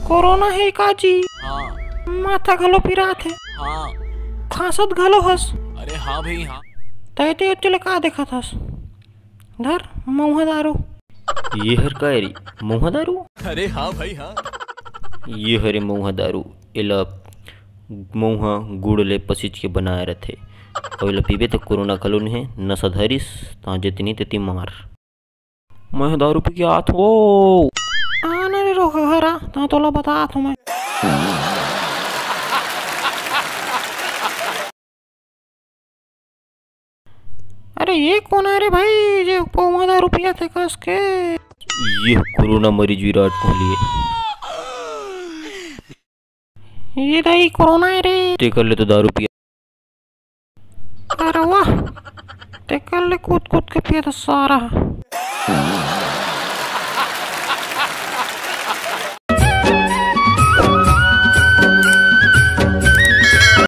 Corona है काजी। हाँ माथा घालो पिरात है। हाँ। खासत घालो हस। अरे हाँ भाई हाँ। तैते चले का देखा थस। धर मुँह दारू। ये हर काय रे मुँह दारू। अरे हाँ भाई हाँ। ये हरे मुँह दारू एला मुँह गुड़ ले पसीच के बनाए रथे और एला पीबे तो कोरोना घलो नहीं है नशा धरिस ता जितनी तेती मार। मैं दारू पी के आत हो। आना रे रोका घरा ता तोला बता मैं। अरे ये कौन है रे भाई जो पौवा दारू पिया थे कस के। ये कोरोना मरीज विराट कोहली है। ये रही कोरोना है रे। ते कर ले तो दारू पिया। अरे वाह ते कर ले कूद कूद के पिया था सारा।